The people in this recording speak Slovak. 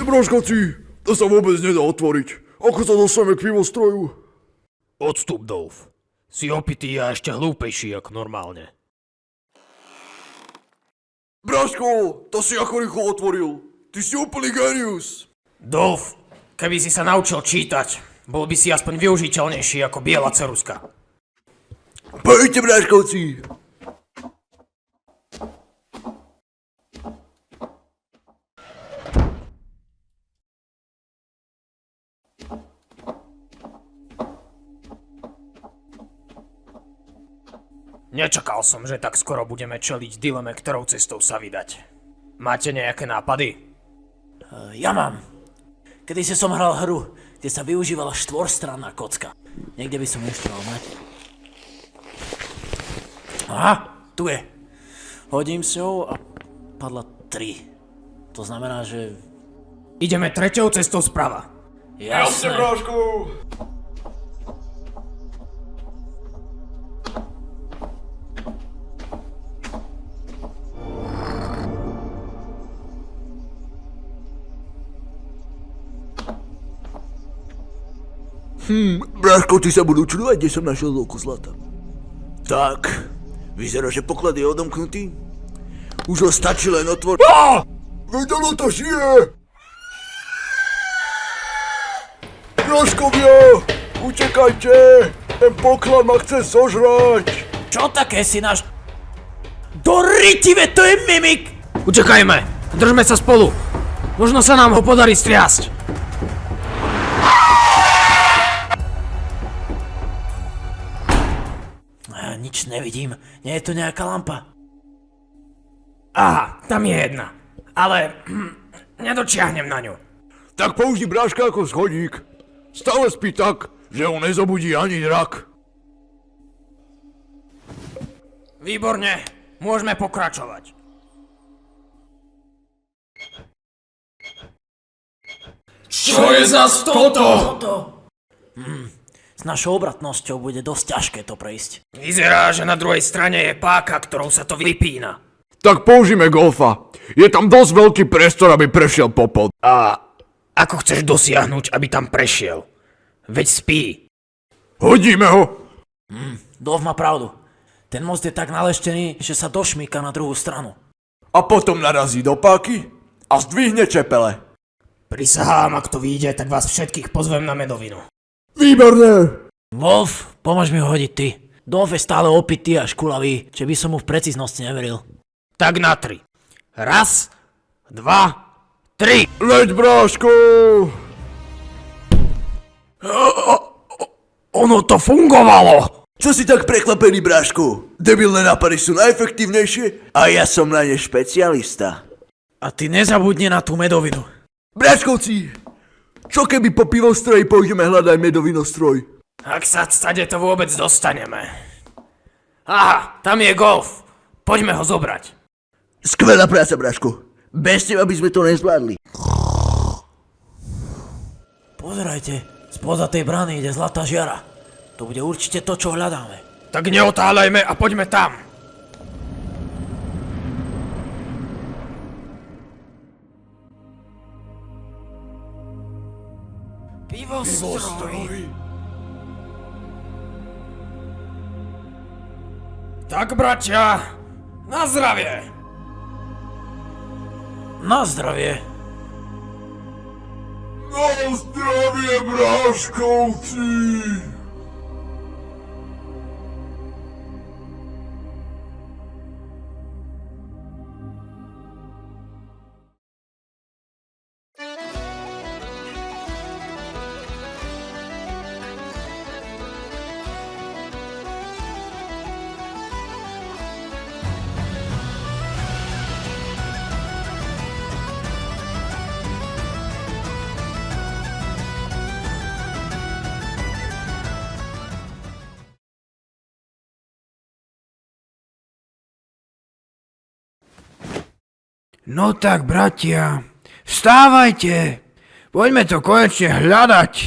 Bráškovci, to sa vôbec nedá otvoriť. Ako sa dostaneme k pivostroju? Odstup, Dolf. Si opitý a ešte hlúpejší ako normálne. Bráško, to si ako rýchlo otvoril. Ty si úplný genius. Dolf, keby si sa naučil čítať, bol by si aspoň využiteľnejší ako biela ceruska. Poďte, Bráškovci. Nečakal som, že tak skoro budeme čeliť dileme, ktorou cestou sa vydať. Máte nejaké nápady? Ja mám. Kedysi som hral hru, kde sa využívala štvorstranná kocka. Niekde by som ešte mal mať. Aha, tu je. Hodím s ňou a padla 3. To znamená, že... Ideme treťou cestou sprava. Jasne. Bráško. Bráškovci sa budú čudovať, kde som našiel toľko zlata. Tak, vyzerá, že poklad je odomknutý. Už ho stačí len otvoriť. Vedelo to žije! Bráškovia, utekajte! Ten poklad ma chce zožrať! Čo také si náš... Do rytive, to je mimik! Utekajme! Držme sa spolu! Možno sa nám ho podarí striasť. Nič nevidím. Nie je tu nejaká lampa? Aha, tam je jedna. Ale nedočiahnem na ňu. Tak použij Bráška ako schodík. Stále spí tak, že ho nezobudí ani drak. Výborne, môžeme pokračovať. Čo je zas toto? S našou obratnosťou bude dosť ťažké to prejsť. Vyzerá, že na druhej strane je páka, ktorou sa to vypína. Tak použijeme golfa. Je tam dosť veľký priestor, aby prešiel popod. A ako chceš dosiahnuť, aby tam prešiel? Veď spí. Hodíme ho. Dolf má pravdu. Ten most je tak naleštený, že sa došmýka na druhú stranu. A potom narazí do páky a zdvihne čepele. Prisahám, ak to vyjde, tak vás všetkých pozvem na medovinu. Výborné. Wolf, pomôž mi ho hodiť ty. Dolf je stále opitý a škulavý, že by som mu v precíznosti neveril. Tak na 3. 1, 2, 3. Leď, Bráško. Ono to fungovalo. Čo si tak prekvapený, Bráško? Debilné nápady sú najefektívnejšie a ja som na ne špecialista. A ty nezabudni na tú medovinu. Bráškovci, čo keby po pivostroji pôjdeme hľadať medovinostroj? Ak sa stade to vôbec dostaneme. Aha, tam je golf. Poďme ho zobrať. Skvelá práca, Bráško. Bez teba by sme to nezvládli. Pozerajte, spoza tej brány ide zlatá žiara. To bude určite to, čo hľadáme. Tak neotáľajme a poďme tam. Pivostroj. Tak, bratia, na zdravie. Na zdravie. Na zdravie, Bráškovci. No tak, bratia, vstávajte, poďme to konečne hľadať.